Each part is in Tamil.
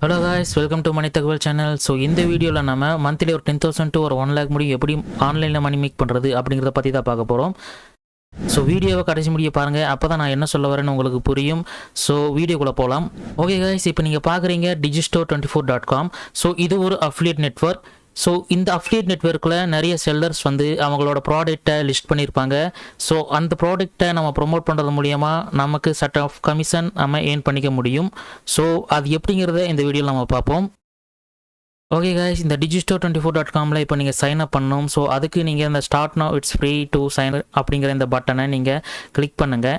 Hello guys, welcome to Money Thagaval channel. So இந்த வீடியோல நம்ம மந்த்லி ஒரு 10,000 to ஒரு 1 lakh முடியும் எப்படி ஆன்லைன்ல மணி மேக் பண்றது அப்படிங்கறத பத்தி தான் பார்க்க போறோம். ஸோ வீடியோவை கடைசி முடிய பாருங்க, அப்பதான் நான் என்ன சொல்ல வரேன்னு உங்களுக்கு புரியும். ஸோ வீடியோக்குள்ள போகலாம். ஓகே guys, இப்போ நீங்க பார்க்குறீங்க digistore24.com. ஸோ இது ஒரு அஃபிலியேட் நெட்வொர்க். ஸோ இந்த அஃபிலியேட் நெட்வொர்க்கில் நிறைய செல்லர்ஸ் வந்து அவங்களோட ப்ராடக்டை லிஸ்ட் பண்ணியிருப்பாங்க. ஸோ அந்த ப்ராடக்டை நம்ம ப்ரொமோட் பண்ணுறது மூலியமாக நமக்கு சட் ஆஃப் கமிஷன் நம்ம ஏர்ன் பண்ணிக்க முடியும். ஸோ அது எப்படிங்கிறத இந்த வீடியோவில் நம்ம பார்ப்போம். ஓகே கைஸ், இந்த digistore24.comல இப்போ நீங்கள் சைன் அப் பண்ணணும். ஸோ அதுக்கு நீங்கள் இந்த start now it's free to sign அப்படிங்கிற இந்த பட்டனை நீங்கள் கிளிக் பண்ணுங்கள்.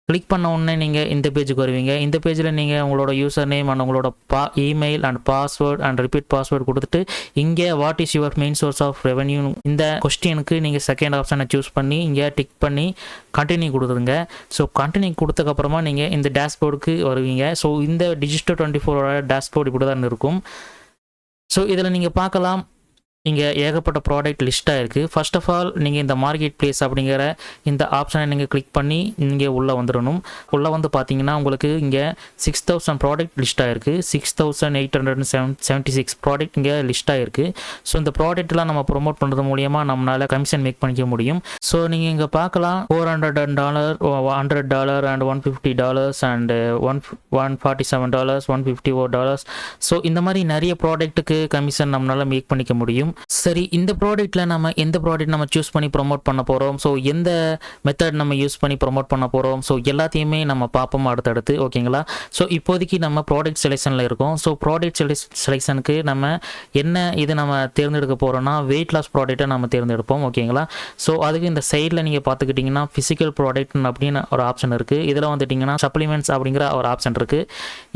கிளிக் பண்ண உடனே நீங்கள் இந்த பேஜுக்கு வருவீங்க. இந்த பேஜில் நீங்கள் உங்களோட யூசர் நேம் அண்ட் உங்களோட email and password and repeat password கொடுத்துட்டு இங்கே what is your main source of revenue இந்த கொஸ்டினுக்கு நீங்கள் செகண்ட் ஆப்ஷனை சூஸ் பண்ணி இங்கே டிக் பண்ணி கண்டினியூ கொடுத்துருங்க. ஸோ கண்டினியூ கொடுத்ததுக்கப்புறமா நீங்கள் இந்த டேஷ்போர்டுக்கு வருவீங்க. ஸோ இந்த digistore24 டேஷ்போர்டு இப்படி தான் இருக்கும். ஸோ இதில் நீங்கள் பார்க்கலாம், இங்கே ஏகப்பட்ட ப்ராடக்ட் லிஸ்ட்டாக இருக்குது. ஃபர்ஸ்ட் ஆஃப் ஆல் நீங்கள் இந்த மார்க்கெட் பிளேஸ் அப்படிங்கிற இந்த ஆப்ஷனை நீங்கள் கிளிக் பண்ணி இங்கே உள்ளே வந்துடணும். உள்ளே வந்து பார்த்தீங்கன்னா உங்களுக்கு இங்கே 6,000 ப்ராடக்ட் லிஸ்ட்டாக இருக்குது. 6,876 ப்ராடக்ட் இங்கே லிஸ்ட்டாக இருக்குது. ஸோ இந்த ப்ராடக்ட்லாம் நம்ம ப்ரொமோட் பண்ணுறது மூலியமாக நம்மளால் கமிஷன் மேக் பண்ணிக்க முடியும். ஸோ நீங்கள் இங்கே பார்க்கலாம் $400, $100 அண்ட் $150 அண்ட் $147, $154. ஸோ இந்த மாதிரி நிறைய ப்ராடக்ட்டுக்கு கமிஷன் நம்மளால் மேக் பண்ணிக்க முடியும். சரி, இந்த ப்ராடக்ட்ல நம்ம எந்த ப்ராடக்ட் நம்ம சூஸ் பண்ணி ப்ரொமோட் பண்ண போகிறோம், ஸோ எந்த மெத்தட் நம்ம யூஸ் பண்ணி ப்ரொமோட் பண்ண போகிறோம், ஸோ எல்லாத்தையுமே நம்ம பார்ப்போம் அடுத்தடுத்து. ஓகேங்களா? ஸோ இப்போதைக்கு நம்ம ப்ராடக்ட் செலெக்ஷனில் இருக்கோம். ஸோ ப்ராடக்ட் செலெக்ஷனுக்கு நம்ம என்ன இது நம்ம தேர்ந்தெடுக்க போகிறோம்னா வெயிட் லாஸ் ப்ராடக்ட்டை நம்ம தேர்ந்தெடுப்போம். ஓகேங்களா? ஸோ அதுக்கு இந்த சைடில் நீங்கள் பார்த்துக்கிட்டிங்கன்னா ஃபிசிக்கல் ப்ராடக்ட் அப்படின்னு ஒரு ஆப்ஷன் இருக்குது. இதில் வந்துட்டிங்கன்னா சப்ளிமெண்ட்ஸ் அப்படிங்கிற ஒரு ஆப்ஷன் இருக்குது.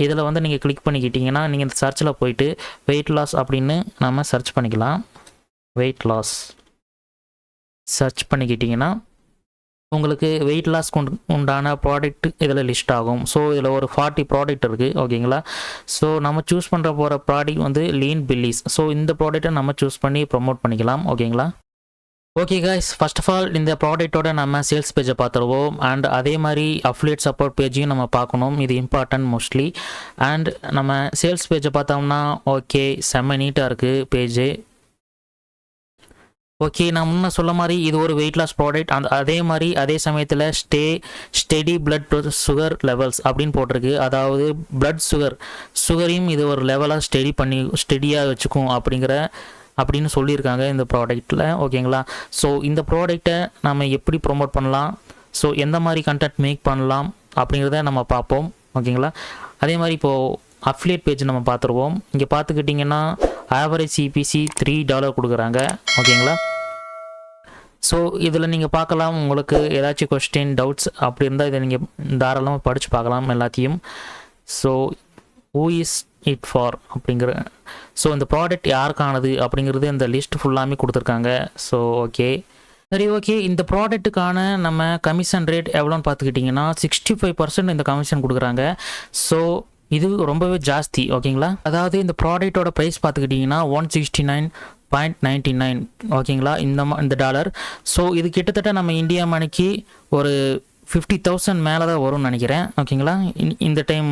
இதில் வந்து நீங்கள் கிளிக் பண்ணிக்கிட்டிங்கன்னா நீங்கள் இந்த சர்ச்சில் போயிட்டு வெயிட் லாஸ் அப்படின்னு நம்ம சர்ச் பண்ணிக்கலாம். வெயிட் லாஸ் சர்ச் பண்ணிக்கிட்டிங்கன்னா உங்களுக்கு வெயிட் லாஸ்க்கு உண்டான ப்ராடக்ட் இதில் லிஸ்ட் ஆகும். ஸோ இதில் ஒரு 40 ப்ராடக்ட் இருக்குது. ஓகேங்களா? ஸோ நம்ம சூஸ் பண்ணுற போகிற ப்ராடக்ட் வந்து லீன் பில்லிஸ். ஸோ இந்த ப்ராடக்ட்டை நம்ம சூஸ் பண்ணி ப்ரொமோட் பண்ணிக்கலாம். ஓகேங்களா? Okay guys, first of all இந்த ப்ராடக்ட்டோட நம்ம சேல்ஸ் பேஜை பார்த்துருவோம். அண்ட் அதே மாதிரி அஃபிலியேட் சப்போர்ட் பேஜையும் நம்ம பார்க்கணும். இது இம்பார்ட்டன்ட் மோஸ்ட்லி. அண்ட் நம்ம சேல்ஸ் பேஜை பார்த்தோம்னா ஓகே, செம்ம நீட்டாக இருக்குது பேஜு. ஓகே, நான் முன்ன சொல்ல மாதிரி இது ஒரு வெயிட் லாஸ் ப்ராடக்ட். அதே மாதிரி அதே சமயத்தில் ஸ்டெடி பிளட் சுகர் லெவல்ஸ் அப்படின்னு போட்டிருக்கு. அதாவது பிளட் சுகரையும் இது ஒரு லெவலாக ஸ்டெடியாக வச்சுக்கும் அப்படின்னு சொல்லியிருக்காங்க இந்த ப்ராடக்ட்டில். ஓகேங்களா? ஸோ இந்த ப்ராடக்டை நம்ம எப்படி ப்ரொமோட் பண்ணலாம், ஸோ எந்த மாதிரி கண்டென்ட் மேக் பண்ணலாம் அப்படிங்கிறத நம்ம பார்ப்போம். ஓகேங்களா? அதே மாதிரி இப்போது அஃபிலியேட் பேஜ் நம்ம பார்த்துருவோம். இங்கே பார்த்துக்கிட்டிங்கன்னா ஆவரேஜ் சிபிசி $3 கொடுக்குறாங்க. ஓகேங்களா? ஸோ இதில் நீங்கள் பார்க்கலாம், உங்களுக்கு ஏதாச்சும் கொஸ்டின் டவுட்ஸ் அப்படி இருந்தால் இதை நீங்கள் தாராளமாக படித்து பார்க்கலாம் எல்லாத்தையும். So who is it for அப்படிங்கிற ஸோ இந்த ப்ராடக்ட் யாருக்கானது அப்படிங்கிறது இந்த லிஸ்ட் ஃபுல்லாமே கொடுத்துருக்காங்க. ஸோ ஓகே, சரி ஓகே, இந்த ப்ராடக்ட்டுக்கான நம்ம கமிஷன் ரேட் எவ்வளோன்னு பார்த்துக்கிட்டிங்கன்னா 65% இந்த கமிஷன் கொடுக்குறாங்க. ஸோ இது ரொம்பவே ஜாஸ்தி. ஓகேங்களா? அதாவது இந்த ப்ராடக்டோட ப்ரைஸ் பார்த்துக்கிட்டிங்கன்னா $169.99. ஓகேங்களா? இந்த டாலர். ஸோ இது கிட்டத்தட்ட நம்ம இந்தியா மணிக்கு ஒரு 50,000 மேலே தான் வரும்னு நினைக்கிறேன். ஓகேங்களா? இந்த டைம்.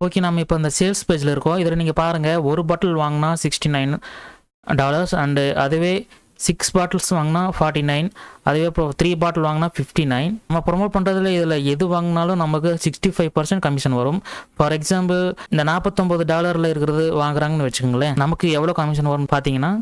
ஓகே, நம்ம இப்போ இந்த சேல்ஸ் பேஜில் இருக்கோம். இதில் நீங்கள் பாருங்கள், ஒரு பாட்டில் வாங்கினா $69 அண்டு அதுவே 6 பாட்டில்ஸ் வாங்கினா 49, அதுவே இப்போ 3 பாட்டில் வாங்கினா 59. நம்ம ப்ரொமோட் பண்ணுறதுல இதில் எது வாங்கினாலும் நமக்கு 65% கமிஷன் வரும். ஃபார் எக்ஸாம்பிள் இந்த $49 இருக்கிறது வாங்குறாங்கன்னு வச்சுக்கோங்களேன், நமக்கு எவ்வளோ கமிஷன் வரும்னு பார்த்தீங்கன்னா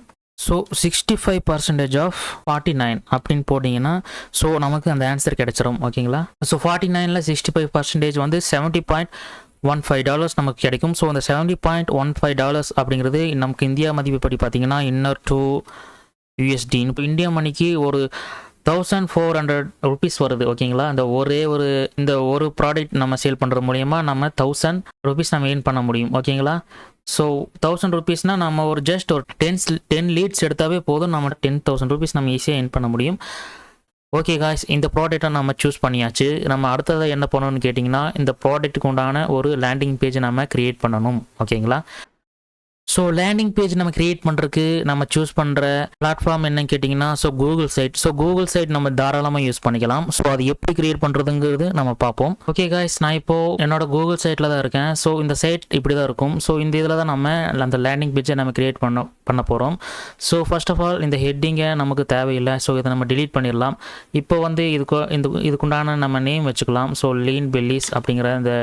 ஸோ 65% ஆஃப் 49 அப்படின்னு போட்டிங்கன்னா ஸோ நமக்கு அந்த ஆன்சர் கிடைச்சிரும். ஓகேங்களா? ஸோ 49ல் 65% வந்து $70.15 நமக்கு கிடைக்கும். ஸோ அந்த $70.15 அப்படிங்கிறது நமக்கு இந்தியா மதிப்புப்படி பார்த்தீங்கன்னா இன்னர் டூ USD இப்போ இந்தியா மணிக்கு ஒரு 1,400 rupees வருது. ஓகேங்களா? இந்த ஒரு ப்ராடக்ட் நம்ம சேல் பண்ணுறது மூலயமா நம்ம 1,000 rupees நம்ம ஏர்ன் பண்ண முடியும். ஓகேங்களா? ஸோ 1,000 rupeesனால் நம்ம ஒரு ஜஸ்ட் ஒரு 10 லீட்ஸ் எடுத்தாவே போதும், நம்ம 10,000 rupees நம்ம ஈஸியாக ஏர்ன் பண்ண முடியும். ஓகே காய்ஸ், இந்த ப்ராடக்ட்டை நம்ம சூஸ் பண்ணியாச்சு. நம்ம அடுத்ததை என்ன பண்ணணும்னு கேட்டிங்கன்னா இந்த ப்ராடக்ட்டுக்கு உண்டான ஒரு லேண்டிங் பேஜை நம்ம க்ரியேட் பண்ணணும். ஓகேங்களா? ஸோ லேண்டிங் பேஜ் நம்ம கிரியேட் பண்ணுறதுக்கு நம்ம சூஸ் பண்ணுற பிளாட்ஃபார்ம் என்னன்னு கேட்டிங்கன்னா so Google side. So Google side நம்ம தாராளமாக யூஸ் பண்ணிக்கலாம். ஸோ அது எப்படி கிரியேட் பண்ணுறதுங்கிறது நம்ம பார்ப்போம். ஓகே காய்ஸ், நான் இப்போது என்னோட கூகுள் சைட்டில் தான் இருக்கேன். ஸோ இந்த சைட் இப்படி தான் இருக்கும். ஸோ இந்த இதில் தான் நம்ம அந்த லேண்டிங் பேஜை நம்ம கிரியேட் பண்ண போகிறோம். ஸோ ஃபர்ஸ்ட் ஆஃப் ஆல் இந்த ஹெட்டிங்கை நமக்கு தேவையில்லை. ஸோ இதை நம்ம டிலீட் பண்ணிடலாம். இப்போ வந்து இதுக்குண்டான நம்ம நேம் வச்சுக்கலாம். ஸோ லீன் பெல்லிஸ் அப்படிங்கிற இந்த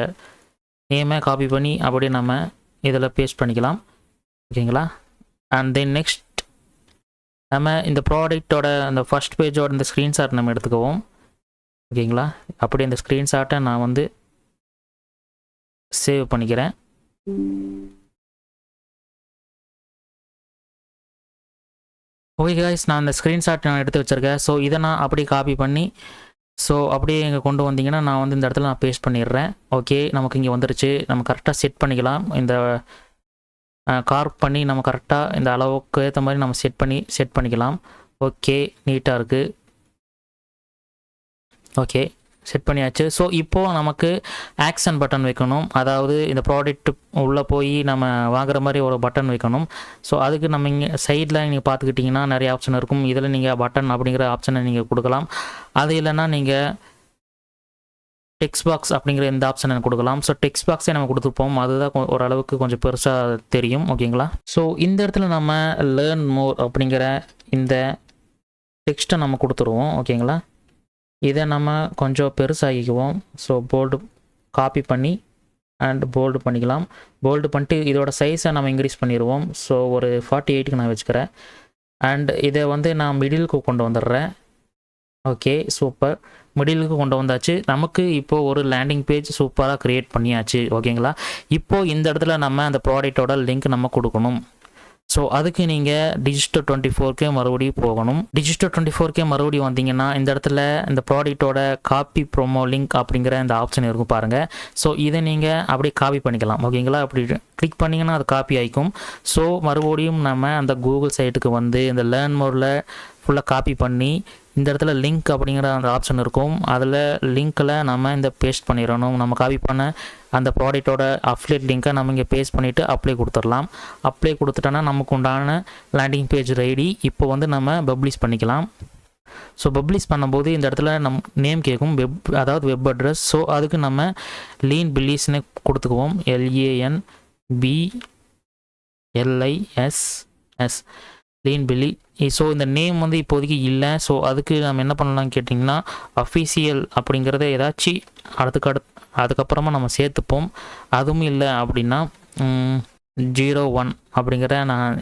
நேமை காப்பி பண்ணி அப்படியே நம்ம இதில் பேஸ்ட் பண்ணிக்கலாம். ஓகேங்களா. அண்ட் தென் நெக்ஸ்ட் நம்ம இந்த ப்ராடக்டோட அந்த ஃபர்ஸ்ட் பேஜோட இந்த ஸ்க்ரீன்ஷாட் நம்ம எடுத்துக்குவோம். ஓகேங்களா. அப்படி இந்த ஸ்க்ரீன்ஷாட்டை நான் வந்து சேவ் பண்ணிக்கிறேன். ஓகே காய்ஸ், நான் அந்த ஸ்க்ரீன்ஷாட் நான் எடுத்து வச்சுருக்கேன். ஸோ இதை நான் அப்படியே காப்பி பண்ணி ஸோ அப்படியே இங்கே கொண்டு வந்தீங்கன்னா நான் வந்து இந்த இடத்துல நான் பேஸ்ட் பண்ணிடுறேன். ஓகே, நமக்கு இங்கே வந்துருச்சு. நம்ம கரெக்டாக செட் பண்ணிக்கலாம். இந்த கார்ப் பண்ணி நம்ம கரெக்டாக இந்த அளவுக்கு ஏற்ற மாதிரி நம்ம செட் பண்ணிக்கலாம். ஓகே, நீட்டாக இருக்குது. ஓகே, செட் பண்ணியாச்சு. ஸோ இப்போது நமக்கு ஆக்ஷன் பட்டன் வைக்கணும். அதாவது இந்த ப்ராடக்ட் உள்ளே போய் நம்ம வாங்குற மாதிரி ஒரு பட்டன் வைக்கணும். ஸோ அதுக்கு நம்ம இங்கே சைடில் நீங்கள் பார்த்துக்கிட்டிங்கன்னா நிறைய ஆப்ஷன் இருக்கும். இதில் நீங்கள் பட்டன் அப்படிங்கிற ஆப்ஷனை நீங்கள் கொடுக்கலாம். அது இல்லைன்னா நீங்கள் டெக்ஸ்ட் பாக்ஸ் அப்படிங்கிற இந்த ஆப்ஷனை கொடுக்கலாம். ஸோ டெக்ஸ்ட் பாக்ஸே நம்ம கொடுத்துருப்போம். அதுதான் ஓரளவுக்கு கொஞ்சம் பெருசாக தெரியும். ஓகேங்களா. ஸோ இந்த இடத்துல நம்ம லேர்ன் மோர் அப்படிங்கிற இந்த டெக்ஸ்ட்டை நம்ம கொடுத்துருவோம். ஓகேங்களா. இதை நம்ம கொஞ்சம் பெருசாகிக்குவோம். ஸோ போல்டு காப்பி பண்ணி அண்ட் போல்டு பண்ணிக்கலாம். போல்டு பண்ணிட்டு இதோட சைஸை நம்ம இன்க்ரீஸ் பண்ணிடுவோம். ஸோ ஒரு 48க்கு நான் வச்சுக்கிறேன். அண்ட் இதை வந்து நான் மிடிலுக்கு கொண்டு வந்துடுறேன். Okay, super. மிடிலுக்கு கொண்டு வந்தாச்சு. நமக்கு இப்போது ஒரு லேண்டிங் பேஜ் சூப்பராக க்ரியேட் பண்ணியாச்சு. ஓகேங்களா. இப்போது இந்த இடத்துல நம்ம அந்த ப்ராடக்டோட லிங்க் நம்ம கொடுக்கணும். ஸோ அதுக்கு நீங்கள் டிஜிட்டல் 24K மறுபடியும் போகணும். டிஜிட்டல் 24K மறுபடியும் வந்தீங்கன்னா இந்த இடத்துல இந்த ப்ராடக்டோட காப்பி ப்ரோமோ லிங்க் அப்படிங்கிற இந்த ஆப்ஷன் இருக்கும் பாருங்கள். ஸோ இதை நீங்கள் அப்படியே காப்பி பண்ணிக்கலாம். ஓகேங்களா. அப்படி கிளிக் பண்ணிங்கன்னா அது காப்பி ஆகிக்கும். ஸோ மறுபடியும் நம்ம அந்த கூகுள் சைட்டுக்கு வந்து இந்த லேர்ன் மோரில் ஃபுல்லாக காப்பி பண்ணி இந்த இடத்துல லிங்க் அப்படிங்கிற அந்த ஆப்ஷன் இருக்கும். அதில் லிங்க்கில் நம்ம இந்த பேஸ்ட் பண்ணிடணும். நம்ம காப்பி பண்ண அந்த ப்ராடக்டோட அஃபிலியேட் லிங்க்கை நம்ம இங்கே பேஸ்ட் பண்ணிவிட்டு அப்ளை கொடுத்துடலாம். அப்ளை கொடுத்துட்டோன்னா நமக்கு உண்டான லேண்டிங் பேஜ் ரெடி. இப்போ வந்து நம்ம பப்ளிஷ் பண்ணிக்கலாம். ஸோ பப்ளிஷ் பண்ணும்போது இந்த இடத்துல நேம் கேட்கும், அதாவது வெப் அட்ரஸ். ஸோ அதுக்கு நம்ம லீன் பில்லிஸ்னு கொடுத்துக்குவோம். LANBLISS லீன் பில்லி. ஸோ இந்த நேம் வந்து இப்போதைக்கு இல்லை. ஸோ அதுக்கு நம்ம என்ன பண்ணலாம்னு கேட்டிங்கன்னா அஃபீஷியல் அப்படிங்கிறத ஏதாச்சும் அதுக்கப்புறமா நம்ம சேர்த்துப்போம். அதுவும் இல்லை அப்படின்னா 01 அப்படிங்கிற நான்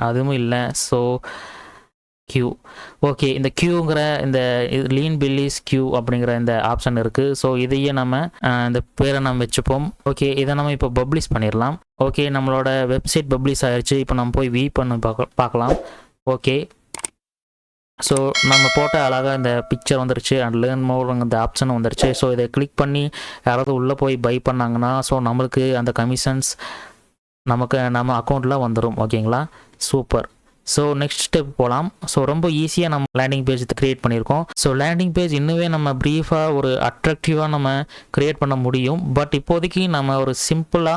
அதுவும் இல்லை. So Q. ஓகே, இந்த கியூங்கிற இந்த லீன் பில்லிஸ் கியூ அப்படிங்கிற இந்த ஆப்ஷன் இருக்குது. ஸோ இதையே நம்ம இந்த பேரை நம்ம வச்சுப்போம். ஓகே, இதை நம்ம இப்போ பப்ளிஷ் பண்ணிடலாம். ஓகே, நம்மளோட வெப்சைட் பப்ளிஷ் ஆகிடுச்சு. இப்போ நம்ம போய் வியூ பண்ணி பார்க்கலாம். ஓகே, ஸோ நம்ம போட்ட அழகாக இந்த பிக்சர் வந்துருச்சு அண்ட் லேர்ன் மோர் இந்த ஆப்ஷன் வந்துருச்சு. ஸோ இதை கிளிக் பண்ணி யாராவது உள்ளே போய் பை பண்ணாங்கன்னா ஸோ நம்மளுக்கு அந்த கமிஷன்ஸ் நம்ம அக்கௌண்ட்டில் வந்துடும். ஓகேங்களா. சூப்பர். ஸோ நெக்ஸ்ட் ஸ்டெப் போகலாம். ஸோ ரொம்ப ஈஸியாக நம்ம லேண்டிங் பேஜ் க்ரியேட் பண்ணியிருக்கோம். ஸோ லேண்டிங் பேஜ் இன்னுமே நம்ம ப்ரீஃபாக ஒரு அட்ராக்டிவாக நம்ம க்ரியேட் பண்ண முடியும். பட் இப்போதைக்கு நம்ம ஒரு சிம்பிள்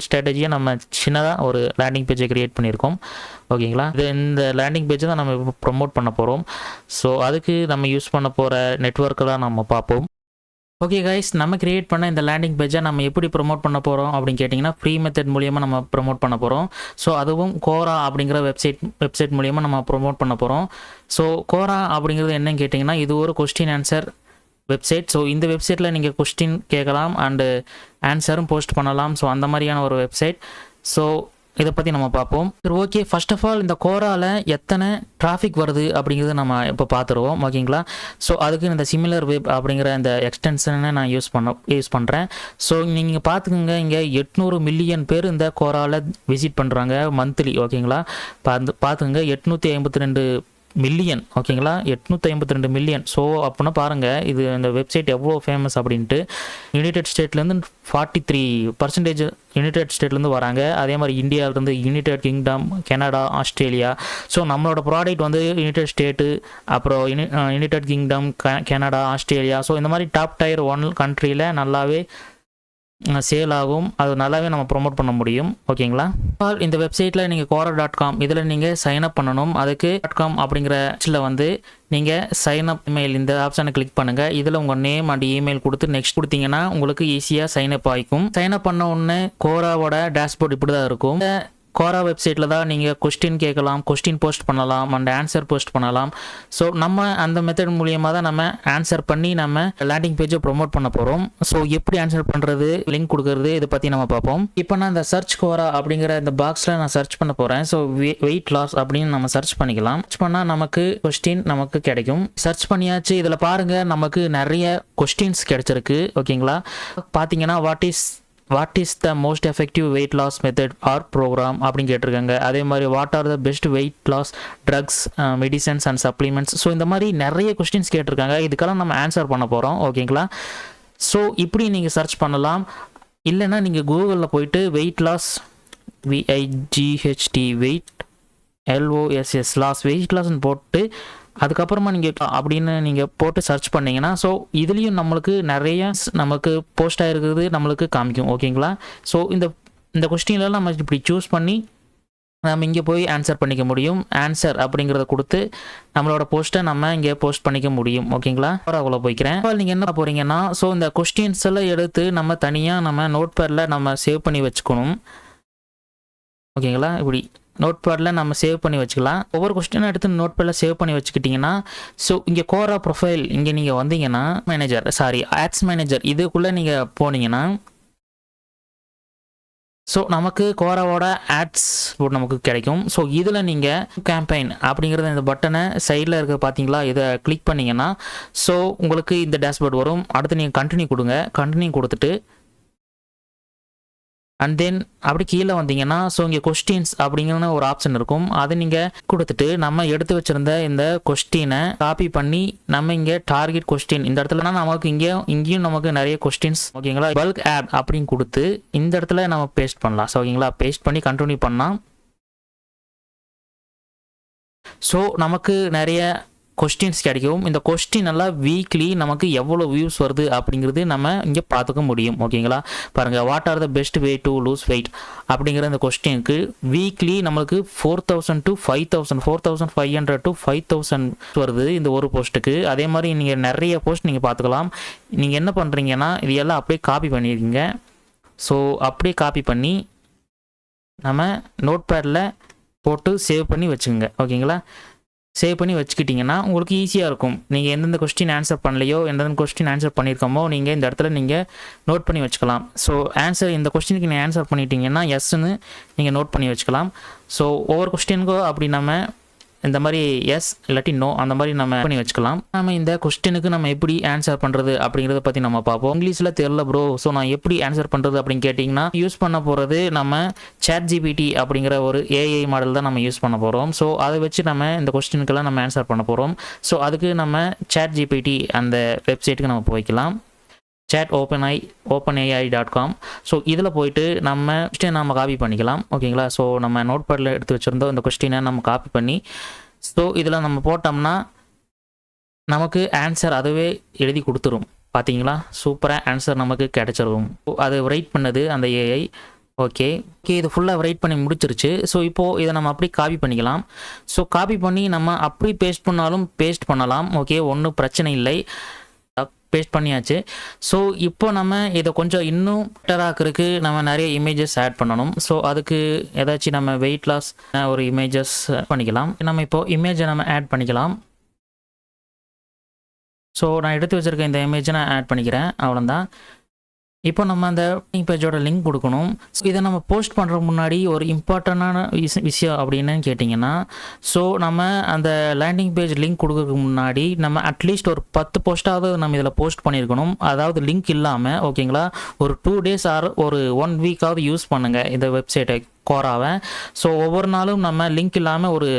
ஸ்ட்ராட்டஜியாக நம்ம சின்னதாக ஒரு லேண்டிங் பேஜை க்ரியேட் பண்ணியிருக்கோம். ஓகேங்களா. இந்த லேண்டிங் பேஜை தான் நம்ம இப்போ ப்ரொமோட் பண்ண போகிறோம். ஸோ அதுக்கு நம்ம யூஸ் பண்ண போகிற நெட்வொர்க்கெல்லாம் நம்ம பார்ப்போம். ஓகே கைஸ், நம்ம கிரியேட் பண்ண இந்த லேண்டிங் பேஜை நம்ம எப்படி ப்ரொமோட் பண்ண போகிறோம் அப்படின்னு கேட்டிங்கன்னா ஃப்ரீ மெத்தட் மூலியமாக நம்ம ப்ரொமோட் பண்ண போகிறோம். ஸோ அதுவும் கோரா அப்படிங்கிற வெப்சைட் மூலியமாக நம்ம ப்ரொமோட் பண்ண போகிறோம். ஸோ கோரா அப்படிங்கிறது என்னன்னு கேட்டிங்கன்னா இது ஒரு கொஸ்டின் ஆன்சர் வெப்சைட். ஸோ இந்த வெப்சைட்டில் நீங்கள் கொஸ்டின் கேட்கலாம் அண்டு ஆன்சரும் போஸ்ட் பண்ணலாம். ஸோ அந்த மாதிரியான ஒரு வெப்சைட். ஸோ இதை பற்றி நம்ம பார்ப்போம். சரி, ஓகே. ஃபர்ஸ்ட் ஆஃப் ஆல் இந்த கோராவில் எத்தனை டிராஃபிக் வருது அப்படிங்கிறது நம்ம இப்போ பார்த்துருவோம். ஓகேங்களா. ஸோ அதுக்கு இந்த சிமிலர் வெப் அப்படிங்கிற இந்த எக்ஸ்டென்ஷனை நான் யூஸ் பண்ணுறேன். ஸோ நீங்கள் பார்த்துக்கோங்க, இங்கே 800 மில்லியன் பேர் இந்த கோராவில் விசிட் பண்ணுறாங்க மந்த்லி. ஓகேங்களா. பார்த்துங்க 852 மில்லியன். ஓகேங்களா. 852 மில்லியன். ஸோ அப்படின்னா பாருங்கள் இது இந்த வெப்சைட் எவ்வளோ ஃபேமஸ் அப்படின்ட்டு. யுனைடெட் ஸ்டேட்லேருந்து 43% யுனைடெட் ஸ்டேட்லேருந்து வராங்க. அதே மாதிரி இந்தியாவிலேருந்து, United kingdom, Canada, Australia. So நம்மளோட ப்ராடக்ட் வந்து யுனைடெட் ஸ்டேட்டு, அப்புறம் United kingdom, Canada, Australia. So இந்த மாதிரி டாப் டயர் 1 கண்ட்ரியில் நல்லாவே சேல் ஆகும். அது நல்லாவே நம்ம ப்ரொமோட் பண்ண முடியும். ஓகேங்களா? இந்த வெப்சைட்டில் நீங்கள் quora.com இதில் நீங்கள் சைன் அப் பண்ணணும். அதுக்கு .com அப்படிங்கிற வந்து நீங்கள் சைன் அப் இமெயில் இந்த ஆப்ஷனை கிளிக் பண்ணுங்கள். இதில் உங்கள் நேம் அண்ட் இமெயில் கொடுத்து நெக்ஸ்ட் கொடுத்தீங்கன்னா உங்களுக்கு ஈஸியாக சைன் அப் ஆகிக்கும். சைன் அப் பண்ண உடனே கோராவோட டேஷ்போர்ட் இப்படி தான் இருக்கும். கோரா வெப்சைட்டில் தான் நீங்கள் கொஸ்டின் கேட்கலாம், கொஸ்டின் போஸ்ட் பண்ணலாம் அண்ட் ஆன்சர் போஸ்ட் பண்ணலாம். ஸோ நம்ம அந்த மெத்தட் மூலியமாக தான் நம்ம ஆன்சர் பண்ணி நம்ம லேண்டிங் பேஜை ப்ரொமோட் பண்ண போகிறோம். ஸோ எப்படி ஆன்சர் பண்ணுறது, லிங்க் கொடுக்கறது, இதை பற்றி நம்ம பார்ப்போம். இப்போ நான் இந்த சர்ச் கோரா அப்படிங்கிற இந்த பாக்ஸில் நான் சர்ச் பண்ண போகிறேன். ஸோ வெயிட் லாஸ் அப்படின்னு நம்ம சர்ச் பண்ணிக்கலாம். சர்ச் பண்ணால் நமக்கு கொஸ்டின் நமக்கு கிடைக்கும். சர்ச் பண்ணியாச்சு. இதில் பாருங்கள் நமக்கு நிறைய கொஸ்டின்ஸ் கிடைச்சிருக்கு. ஓகேங்களா? பார்த்தீங்கன்னா what is the most effective weight loss method or program அப்படின்னு கேட்டிருக்காங்க. அதே மாதிரி what are the best weight loss drugs, medicines and supplements. So இந்த மாதிரி நிறைய கொஸ்டின்ஸ் கேட்டிருக்காங்க. இதுக்கெல்லாம் நம்ம ஆன்சர் பண்ண போகிறோம். ஓகேங்களா? ஸோ இப்படி நீங்கள் சர்ச் பண்ணலாம். இல்லைன்னா நீங்கள் கூகுளில் போயிட்டு weight loss VIGHT weight LOSS loss weight லாஸ்ன்னு போட்டு அதுக்கப்புறமா நீங்கள் அப்படின்னு நீங்கள் போட்டு சர்ச் பண்ணிங்கன்னா ஸோ இதுலேயும் நம்மளுக்கு நிறைய நமக்கு போஸ்ட் ஆகிருக்குது நம்மளுக்கு காமிக்கும். ஓகேங்களா? ஸோ இந்த கொஸ்டின்லாம் நம்ம இப்படி சூஸ் பண்ணி நம்ம இங்கே போய் ஆன்சர் பண்ணிக்க முடியும். ஆன்சர் அப்படிங்கிறத கொடுத்து நம்மளோட போஸ்ட்டை நம்ம இங்கே போஸ்ட் பண்ணிக்க முடியும். ஓகேங்களா? அவ்வளோ போய்க்கிறேன். நீங்கள் என்ன போகிறீங்கன்னா ஸோ இந்த கொஸ்டின்ஸ் எல்லாம் எடுத்து நம்ம தனியாக நம்ம நோட் பேடில் நம்ம சேவ் பண்ணி வச்சுக்கணும். ஓகேங்களா? இப்படி நோட் பேடில் நம்ம சேவ் பண்ணி வச்சுக்கலாம். ஒவ்வொரு கொஸ்டினும் எடுத்து நோட் பேடில் சேவ் பண்ணி வச்சுக்கிட்டிங்கன்னா ஸோ இங்கே கோரா ப்ரொஃபைல் இங்கே நீங்கள் வந்தீங்கன்னா ஆட்ஸ் மேனேஜர் இதுக்குள்ளே நீங்கள் போனீங்கன்னா ஸோ நமக்கு கோராவோட ஆட்ஸ் நமக்கு கிடைக்கும். ஸோ இதில் நீங்கள் கேம்பெயின் அப்படிங்கிறத இந்த பட்டனை சைடில் இருக்க பார்த்தீங்களா, இதை கிளிக் பண்ணிங்கன்னா ஸோ உங்களுக்கு இந்த டேஷ்போர்ட் வரும். அடுத்து நீங்கள் கண்டினியூ கொடுங்க. கண்டினியூ கொடுத்துட்டு அண்ட் தென் அப்படி கீழே வந்தீங்கன்னா ஸோ இங்கே கொஸ்டின்ஸ் அப்படிங்கிற ஒரு ஆப்ஷன் இருக்கும். அதை நீங்கள் கொடுத்துட்டு நம்ம எடுத்து வச்சுருந்த இந்த கொஸ்டினை காப்பி பண்ணி நம்ம இங்கே டார்கெட் கொஸ்டின் இந்த இடத்துல நமக்கு இங்கேயும் நமக்கு நிறைய கொஸ்டின்ஸ். ஓகேங்களா? பல்க் ஆட் அப்படின்னு கொடுத்து இந்த இடத்துல நம்ம பேஸ்ட் பண்ணலாம். ஸோ ஓகேங்களா? பேஸ்ட் பண்ணி கண்டினியூ பண்ணலாம். ஸோ நமக்கு நிறைய கொஸ்டின்ஸ் கிடைக்கும். இந்த கொஸ்டின் எல்லாம் வீக்லி நமக்கு எவ்வளோ வியூஸ் வருது அப்படிங்கிறது நம்ம இங்கே பார்த்துக்க முடியும். ஓகேங்களா? பாருங்கள், what are the best way to lose weight அப்படிங்கிற இந்த கொஸ்டினுக்கு வீக்லி நம்மளுக்கு 4000 to 5000 4500 to 5000 வருது இந்த ஒரு போஸ்ட்டுக்கு. அதே மாதிரி நீங்கள் நிறைய போஸ்ட் நீங்கள் பார்த்துக்கலாம். நீங்கள் என்ன பண்ணுறீங்கன்னா இது எல்லாம் அப்படியே காப்பி பண்ணியிருக்கீங்க. ஸோ அப்படியே காப்பி பண்ணி நம்ம நோட் பேடில் போட்டு சேவ் பண்ணி வச்சுக்கோங்க. ஓகேங்களா? சேவ் பண்ணி வச்சுக்கிட்டிங்கன்னா உங்களுக்கு ஈஸியாக இருக்கும். நீங்கள் எந்தெந்த கொஸ்டின் ஆன்சர் பண்ணலையோ எந்தெந்த கொஸ்டின் ஆன்சர் பண்ணியிருக்கோமோ நீங்கள் இந்த இடத்துல நீங்கள் நோட் பண்ணி வச்சுக்கலாம். ஸோ ஆன்சர் இந்த கொஸ்டினுக்கு நீங்கள் ஆன்சர் பண்ணிட்டீங்கன்னா எஸ்ன்னு நீங்கள் நோட் பண்ணி வச்சுக்கலாம். ஸோ ஒவ்வொரு கொஸ்டினுக்கும் அப்படி நம்ம இந்த மாதிரி எஸ் இல்லாட்டி நோ அந்த மாதிரி நம்ம பண்ணி வச்சுக்கலாம். நம்ம இந்த கொஸ்டினுக்கு நம்ம எப்படி ஆன்சர் பண்ணுறது அப்படிங்கிறத பற்றி நம்ம பார்ப்போம். இங்கிலீஷில் தெரியல ப்ரோ, ஸோ நான் எப்படி ஆன்சர் பண்ணுறது அப்படின்னு கேட்டிங்கன்னா யூஸ் பண்ண போகிறது நம்ம ChatGPT அப்படிங்கிற ஒரு AI மாடல் தான் நம்ம யூஸ் பண்ண போகிறோம். ஸோ அதை வச்சு நம்ம இந்த கொஸ்டினுக்கெல்லாம் நம்ம ஆன்சர் பண்ண போகிறோம். ஸோ அதுக்கு நம்ம ChatGPT அந்த வெப்சைட்டுக்கு நம்ம போய்க்கலாம். openai.com. ஸோ இதில் போயிட்டு நம்ம காப்பி பண்ணிக்கலாம். ஓகேங்களா? ஸோ நம்ம நோட் பேடில் எடுத்து வச்சுருந்தோம் இந்த கொஸ்டினை நம்ம காப்பி பண்ணி ஸோ இதில் நம்ம போட்டோம்னா நமக்கு ஆன்சர் அதுவே எழுதி கொடுத்துரும். பார்த்தீங்களா? சூப்பராக ஆன்சர் நமக்கு கிடைச்சிரும். அது ரைட் பண்ணது அந்த AI. ஓகே, இது ஃபுல்லாக ரைட் பண்ணி முடிச்சிருச்சு. ஸோ இப்போது இதை நம்ம அப்படி காப்பி பண்ணிக்கலாம். ஸோ காப்பி பண்ணி நம்ம அப்படி பேஸ்ட் பண்ணாலும் பேஸ்ட் பண்ணலாம். ஓகே, ஒன்றும் பிரச்சனை இல்லை. பேஸ்ட் பண்ணியாச்சு. ஸோ இப்போ நம்ம இதை கொஞ்சம் இன்னும் பெட்டராக்கிறதுக்கு நம்ம நிறைய இமேஜஸ் ஆட் பண்ணணும். ஸோ அதுக்கு ஏதாச்சும் நம்ம வெயிட் லாஸ் ஒரு இமேஜஸ் பண்ணிக்கலாம். நம்ம இப்போது இமேஜை நம்ம ஆட் பண்ணிக்கலாம். ஸோ நான் எடுத்து வச்சுருக்க இந்த இமேஜை நான் ஆட் பண்ணிக்கிறேன். அவ்வளோதான். இப்போ நம்ம அந்த பேஜோட லிங்க் கொடுக்கணும். ஸோ இதை நம்ம போஸ்ட் பண்ணுறதுக்கு முன்னாடி ஒரு இம்பார்ட்டண்டான விஷயம் அப்படின்னு கேட்டிங்கன்னா ஸோ நம்ம அந்த லேண்டிங் பேஜ் லிங்க் கொடுக்கறதுக்கு முன்னாடி நம்ம அட்லீஸ்ட் ஒரு 10 போஸ்ட்டாவது நம்ம இதில் போஸ்ட் பண்ணியிருக்கணும். அதாவது லிங்க் இல்லாமல். ஓகேங்களா? ஒரு 2 days ஆர் ஒரு 1 வீக்காவது யூஸ் பண்ணுங்கள் இந்த வெப்சைட்டை கோராவை. ஸோ ஒவ்வொரு நாளும் நம்ம லிங்க் இல்லாமல் ஒரு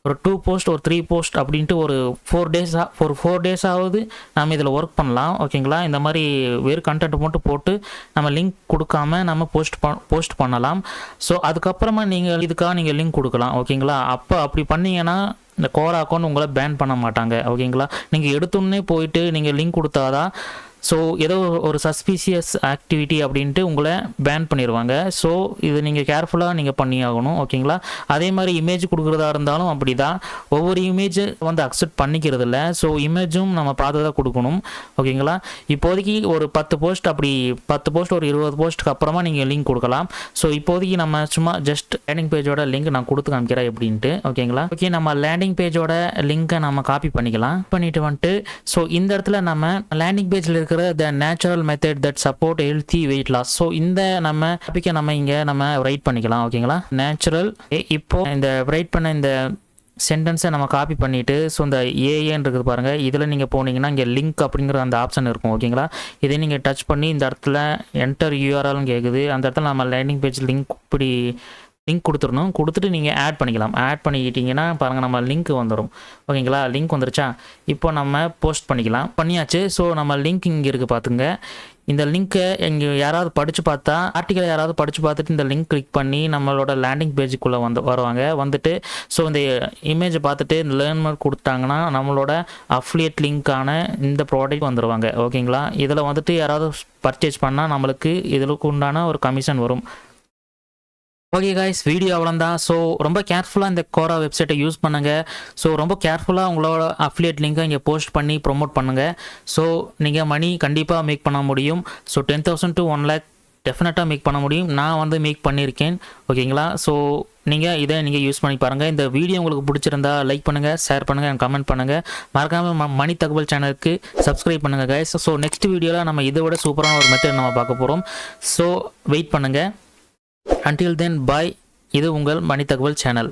2 போஸ்ட் ஒரு 3 போஸ்ட் அப்படின்ட்டு ஒரு 4 டேஸாவது நம்ம இதில் ஒர்க் பண்ணலாம். ஓகேங்களா? இந்த மாதிரி வேறு கண்டென்ட் மட்டும் போட்டு நம்ம லிங்க் கொடுக்காம நம்ம போஸ்ட் பண்ணலாம். ஸோ அதுக்கப்புறமா நீங்கள் லிங்க் கொடுக்கலாம். ஓகேங்களா? அப்போ அப்படி பண்ணிங்கன்னா இந்த கோரா அக்கௌண்ட் உங்களை பேன் பண்ண மாட்டாங்க. ஓகேங்களா? நீங்கள் எடுத்தோன்னே போயிட்டு நீங்கள் லிங்க் கொடுத்தாதான் ஸோ ஏதோ ஒரு சஸ்பீஷியஸ் ஆக்டிவிட்டி அப்படின்ட்டு உங்களை பேன் பண்ணிடுவாங்க. ஸோ இது நீங்கள் கேர்ஃபுல்லாக நீங்கள் பண்ணி ஆகணும். ஓகேங்களா? அதே மாதிரி இமேஜ் கொடுக்குறதா இருந்தாலும் அப்படி தான், ஒவ்வொரு இமேஜ் வந்து அக்செப்ட் பண்ணிக்கிறது இல்லை. ஸோ இமேஜும் நம்ம பார்த்து தான் கொடுக்கணும். ஓகேங்களா? இப்போதைக்கு ஒரு 10 போஸ்ட் அப்படி 10 போஸ்ட் ஒரு 20 போஸ்ட்டுக்கு அப்புறமா நீங்கள் லிங்க் கொடுக்கலாம். ஸோ இப்போதைக்கு நம்ம சும்மா ஜஸ்ட் லேண்டிங் பேஜோட லிங்க் நான் கொடுத்து காமிக்கிறேன் எப்படின்ட்டு. ஓகேங்களா? ஓகே, நம்ம லேண்டிங் பேஜோட லிங்கை நம்ம காப்பி பண்ணிக்கலாம். பண்ணிட்டு வந்துட்டு ஸோ இந்த இடத்துல நம்ம லேண்டிங் பேஜில் இருக்கிற the natural method that support healthy weight loss. So இந்த நம்ம டாபிக்கை நம்ம இங்கே நம்ம ரைட் பண்ணிக்கலாம். ஓகேங்களா? நேச்சுரல். இப்போ இந்த ரைட் பண்ண இந்த சென்டென்ஸை நம்ம காப்பி பண்ணிவிட்டு ஸோ இந்த ஏஏன்னு இருக்குது பாருங்கள், இதில் நீங்கள் போனீங்கன்னா இங்கே லிங்க் அப்படிங்கிற அந்த ஆப்ஷன் இருக்கும். ஓகேங்களா? இதை நீங்கள் டச் பண்ணி இந்த இடத்துல என்டர் யூஆர்எல்னு கேட்குது. அந்த இடத்துல நம்ம லேண்டிங் பேஜ் லிங்க் இப்படி லிங்க் கொடுத்துடணும். கொடுத்துட்டு நீங்கள் ஆட் பண்ணிக்கலாம். ஆட் பண்ணிக்கிட்டிங்கன்னா பாருங்கள் நம்ம லிங்க் வந்துடும். ஓகேங்களா? லிங்க் வந்துருச்சா? இப்போ நம்ம போஸ்ட் பண்ணிக்கலாம். பண்ணியாச்சு. ஸோ நம்ம லிங்க் இங்கே இருக்குது பார்த்துங்க. இந்த லிங்க்கை இங்கே யாராவது படித்து பார்த்தா, ஆர்டிக்கலை யாராவது படித்து பார்த்துட்டு இந்த லிங்க் கிளிக் பண்ணி நம்மளோட லேண்டிங் பேஜுக்குள்ளே வருவாங்க. வந்துட்டு ஸோ இந்த இமேஜை பார்த்துட்டு இந்த லேர்ன் மார்க் கொடுத்தாங்கன்னா நம்மளோட அஃபிலியேட் லிங்க்கான இந்த ப்ராடக்ட் வந்துடுவாங்க. ஓகேங்களா? இதில் வந்துட்டு யாராவது பர்ச்சேஸ் பண்ணால் நம்மளுக்கு இதுக்கு உண்டான ஒரு கமிஷன் வரும். ஓகே காய்ஸ், வீடியோ அவ்வளோதான். ஸோ ரொம்ப கேர்ஃபுல்லாக இந்த கோரா வெப்சைட்டை யூஸ் பண்ணுங்கள். ஸோ ரொம்ப கேர்ஃபுல்லாக உங்களோட அஃபிலியேட் லிங்கை இங்கே போஸ்ட் பண்ணி ப்ரொமோட் பண்ணுங்கள். ஸோ நீங்கள் மணி கண்டிப்பாக மேக் பண்ண முடியும். ஸோ 10,000 to 1 lakh டெஃபினட்டாக மேக் பண்ண முடியும். நான் வந்து மேக் பண்ணியிருக்கேன். ஓகேங்களா? ஸோ இதை நீங்கள் யூஸ் பண்ணி பாருங்கள். இந்த வீடியோ உங்களுக்கு பிடிச்சிருந்தா லைக் பண்ணுங்கள், ஷேர் பண்ணுங்கள், அண்ட் கமெண்ட் பண்ணுங்கள். மறக்காமல் மணி தகவல் சேனலுக்கு சப்ஸ்கிரைப் பண்ணுங்கள் கைஸ். ஸோ நெக்ஸ்ட் வீடியோவில் நம்ம இதை விட சூப்பரான ஒரு மெத்தட் நம்ம பார்க்க போகிறோம். ஸோ வெயிட் பண்ணுங்கள். Until then, bye. இது உங்கள் மணி தகவல் சேனல்.